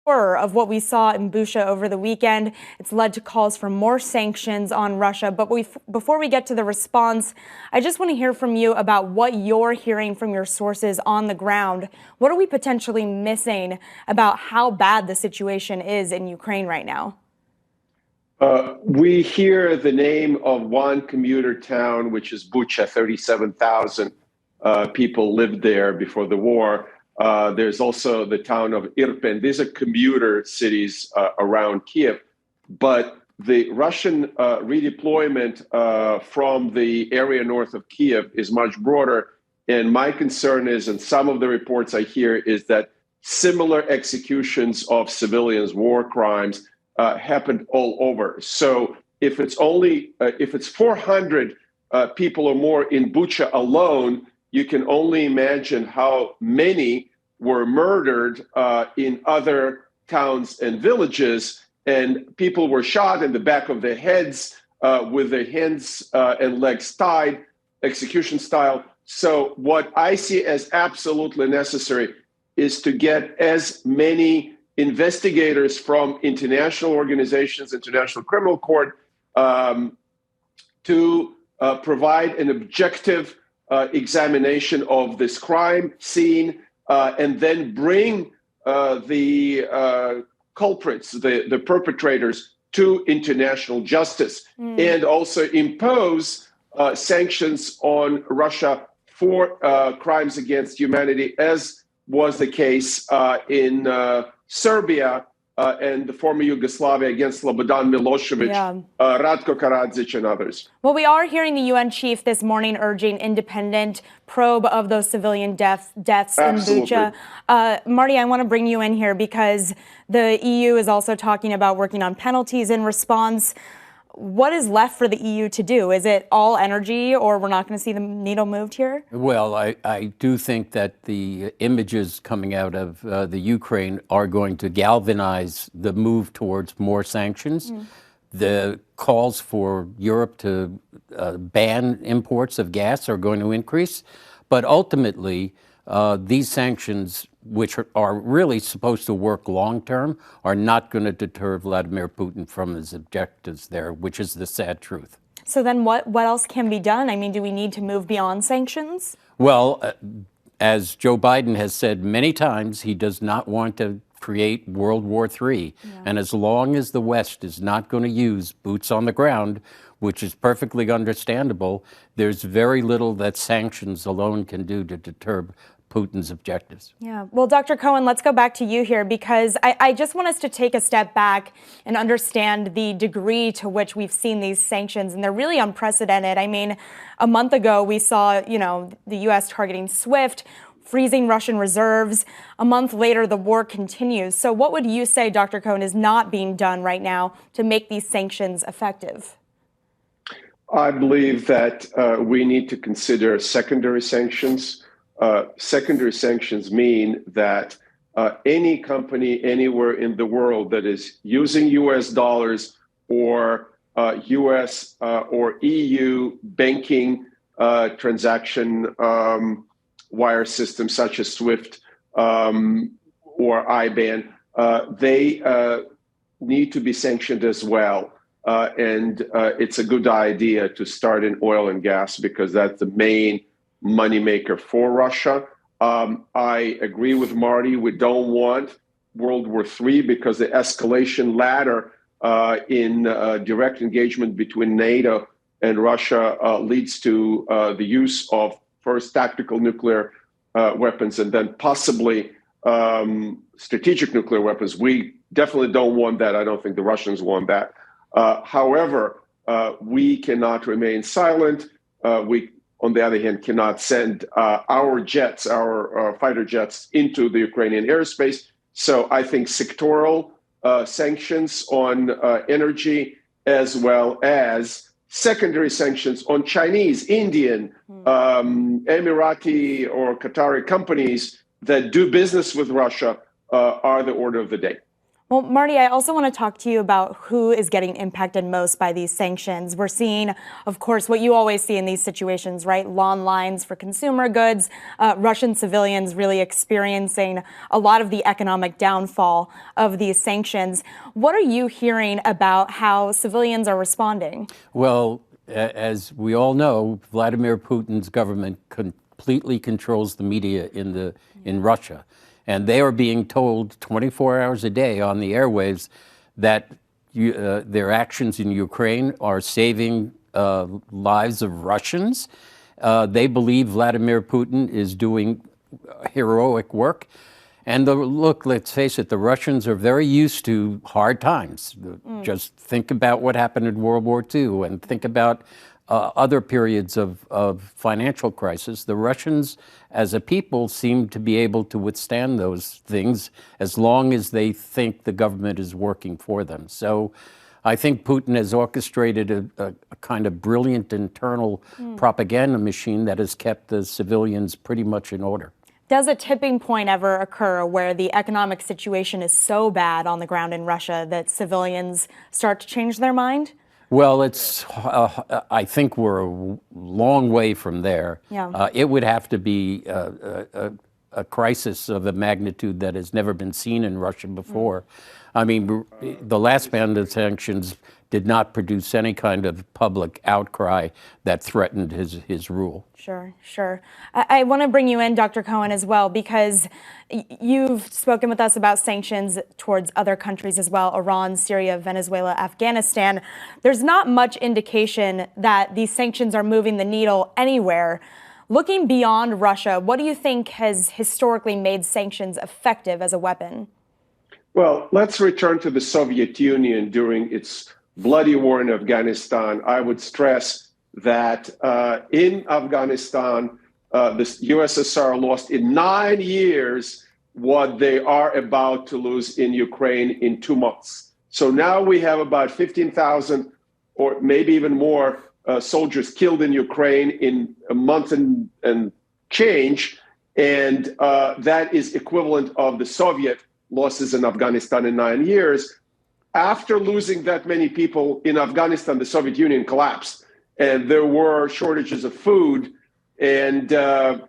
horror of what we saw in Bucha over the weekend. It's led to calls for more sanctions on Russia. But before we get to the response, I just want to hear from you about what you're hearing from your sources on the ground. What are we potentially missing about how bad the situation is in Ukraine right now? We hear the name of one commuter town, which is Bucha. 37,000 people lived there before the war. There's also the town of Irpin. These are commuter cities around Kiev. But the Russian redeployment from the area north of Kiev is much broader. And my concern is, and some of the reports I hear, is that similar executions of civilians, war crimes, happened all over. So if it's 400 people or more in Bucha alone, you can only imagine how many were murdered in other towns and villages, and people were shot in the back of their heads with their hands and legs tied, execution style. So what I see as absolutely necessary is to get as many investigators from international organizations, International Criminal Court, to provide an objective examination of this crime scene, and then bring the culprits, the perpetrators, to international justice, and also impose sanctions on Russia for crimes against humanity, as was the case in Serbia and the former Yugoslavia against Slobodan Milosevic, Ratko Karadzic, and others. Well, we are hearing the UN chief this morning urging independent probe of those civilian deaths Absolutely. in Bucha. Marty, I want to bring you in here because the EU is also talking about working on penalties in response. What is left for the EU to do? Is it all energy, or we're not going to see the needle moved here? Well, I do think that the images coming out of the Ukraine are going to galvanize the move towards more sanctions. The calls for Europe to ban imports of gas are going to increase. But ultimately, these sanctions, which are really supposed to work long-term, are not going to deter Vladimir Putin from his objectives there, which is the sad truth. So then what else can be done? I mean, do we need to move beyond sanctions? Well, as Joe Biden has said many times, he does not want to create World War III. And as long as the West is not going to use boots on the ground, which is perfectly understandable, there's very little that sanctions alone can do to deter Putin's objectives. Yeah. Well, Dr. Cohen, let's go back to you here, because I just want us to take a step back and understand the degree to which we've seen these sanctions, and they're really unprecedented. I mean, a month ago, we saw, the U.S. targeting SWIFT, freezing Russian reserves. A month later, the war continues. So what would you say, Dr. Cohen, is not being done right now to make these sanctions effective? I believe that we need to consider secondary sanctions. Secondary sanctions mean that any company anywhere in the world that is using U.S. dollars or U.S. or EU banking transaction wire systems such as SWIFT or IBAN, they need to be sanctioned as well. And it's a good idea to start in oil and gas, because that's the main moneymaker for Russia. I agree with Marty. We don't want World War III, because the escalation ladder in direct engagement between NATO and Russia leads to the use of first tactical nuclear weapons and then possibly strategic nuclear weapons. We definitely don't want that. I don't think the Russians want that. However, we cannot remain silent. We, on the other hand, cannot send our jets, our fighter jets, into the Ukrainian airspace. So I think sectoral sanctions on energy, as well as secondary sanctions on Chinese, Indian, Emirati or Qatari companies that do business with Russia are the order of the day. Well, Marty, I also want to talk to you about who is getting impacted most by these sanctions. We're seeing, of course, what you always see in these situations, right? Long lines for consumer goods, Russian civilians really experiencing a lot of the economic downfall of these sanctions. What are you hearing about how civilians are responding? Well, as we all know, Vladimir Putin's government completely controls the media in Russia. And they are being told 24 hours a day on the airwaves that their actions in Ukraine are saving lives of Russians. They believe Vladimir Putin is doing heroic work. And look, let's face it, the Russians are very used to hard times. Just think about what happened in World War II and think about other periods of financial crisis. The Russians, as a people, seem to be able to withstand those things as long as they think the government is working for them. So I think Putin has orchestrated a kind of brilliant internal propaganda machine that has kept the civilians pretty much in order. Does a tipping point ever occur where the economic situation is so bad on the ground in Russia that civilians start to change their mind? Well, I think we're a long way from there. Yeah. It would have to be a crisis of a magnitude that has never been seen in Russia before. I mean, the last band of sanctions did not produce any kind of public outcry that threatened his rule. Sure. I want to bring you in, Dr. Cohen, as well, because you've spoken with us about sanctions towards other countries as well, Iran, Syria, Venezuela, Afghanistan. There's not much indication that these sanctions are moving the needle anywhere. Looking beyond Russia, what do you think has historically made sanctions effective as a weapon? Well, let's return to the Soviet Union during its bloody war in Afghanistan. I would stress that in Afghanistan, the USSR lost in 9 years what they are about to lose in Ukraine in 2 months. So now we have about 15,000 or maybe even more soldiers killed in Ukraine in a month and change. And that is equivalent of the Soviet losses in Afghanistan in 9 years. After losing that many people in Afghanistan, the Soviet Union collapsed, and there were shortages of food, and the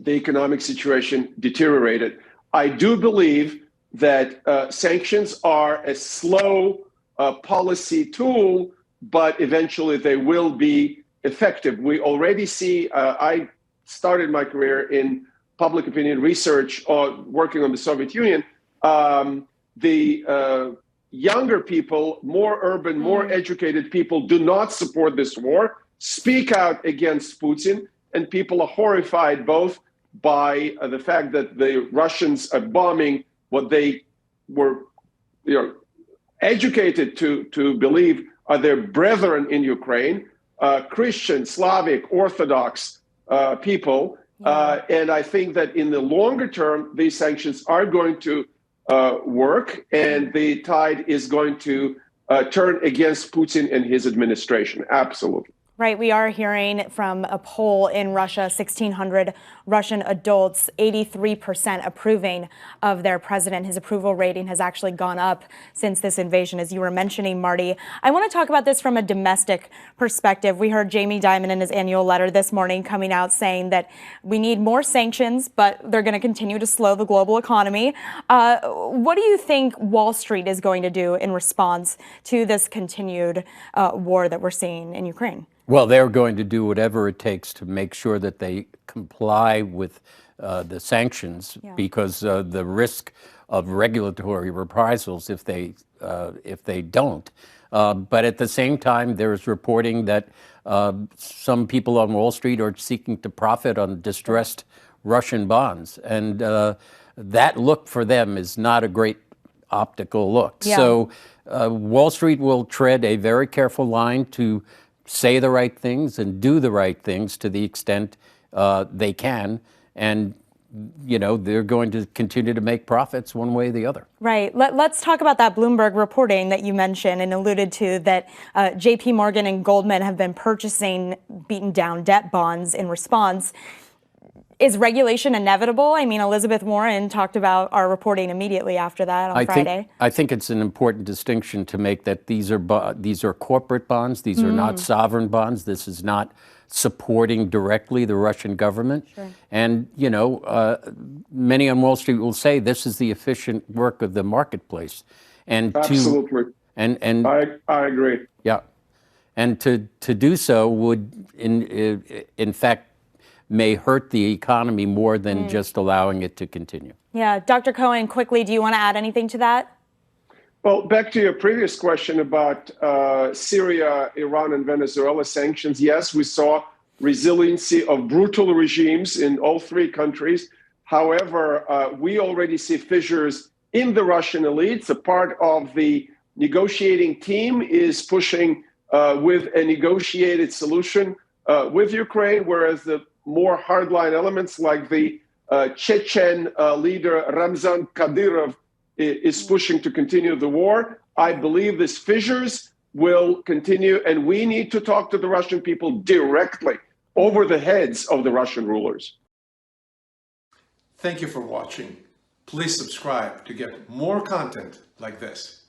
economic situation deteriorated. I do believe that sanctions are a slow policy tool, but eventually they will be effective. We already see, I started my career in public opinion research working on the Soviet Union. The younger people, more urban, more educated people do not support this war, speak out against Putin, and people are horrified both by the fact that the Russians are bombing what they were educated to believe are their brethren in Ukraine, Christian, Slavic, Orthodox people. And I think that in the longer term, these sanctions are going to work, and the tide is going to turn against Putin and his administration. Absolutely. Right. We are hearing from a poll in Russia, 1,600 Russian adults, 83% approving of their president. His approval rating has actually gone up since this invasion, as you were mentioning, Marty. I want to talk about this from a domestic perspective. We heard Jamie Dimon in his annual letter this morning coming out saying that we need more sanctions, but they're going to continue to slow the global economy. What do you think Wall Street is going to do in response to this continued war that we're seeing in Ukraine? Well, they're going to do whatever it takes to make sure that they comply with the sanctions, because the risk of regulatory reprisals if they don't. But at the same time, there's reporting that some people on Wall Street are seeking to profit on distressed Russian bonds, and that look for them is not a great optical look. So Wall Street will tread a very careful line to say the right things and do the right things to the extent they can. And, they're going to continue to make profits one way or the other. Right. Let's talk about that Bloomberg reporting that you mentioned and alluded to, that JP Morgan and Goldman have been purchasing beaten down debt bonds in response. is regulation inevitable? I mean, Elizabeth Warren talked about our reporting immediately after that on Friday. I think it's an important distinction to make that these are corporate bonds. These are not sovereign bonds. This is not supporting directly the Russian government. Sure. And, many on Wall Street will say this is the efficient work of the marketplace. And Absolutely. And I agree. Yeah. And to do so would, in fact, may hurt the economy more than just allowing it to continue. Yeah. Dr. Cohen, quickly, do you want to add anything to that? Well, back to your previous question about Syria, Iran, and Venezuela sanctions. Yes, we saw resiliency of brutal regimes in all three countries. However, we already see fissures in the Russian elites. A part of the negotiating team is pushing with a negotiated solution with Ukraine, whereas the more hardline elements like the Chechen leader Ramzan Kadyrov is pushing to continue the war. I believe these fissures will continue, and we need to talk to the Russian people directly over the heads of the Russian rulers. Thank you for watching. Please subscribe to get more content like this.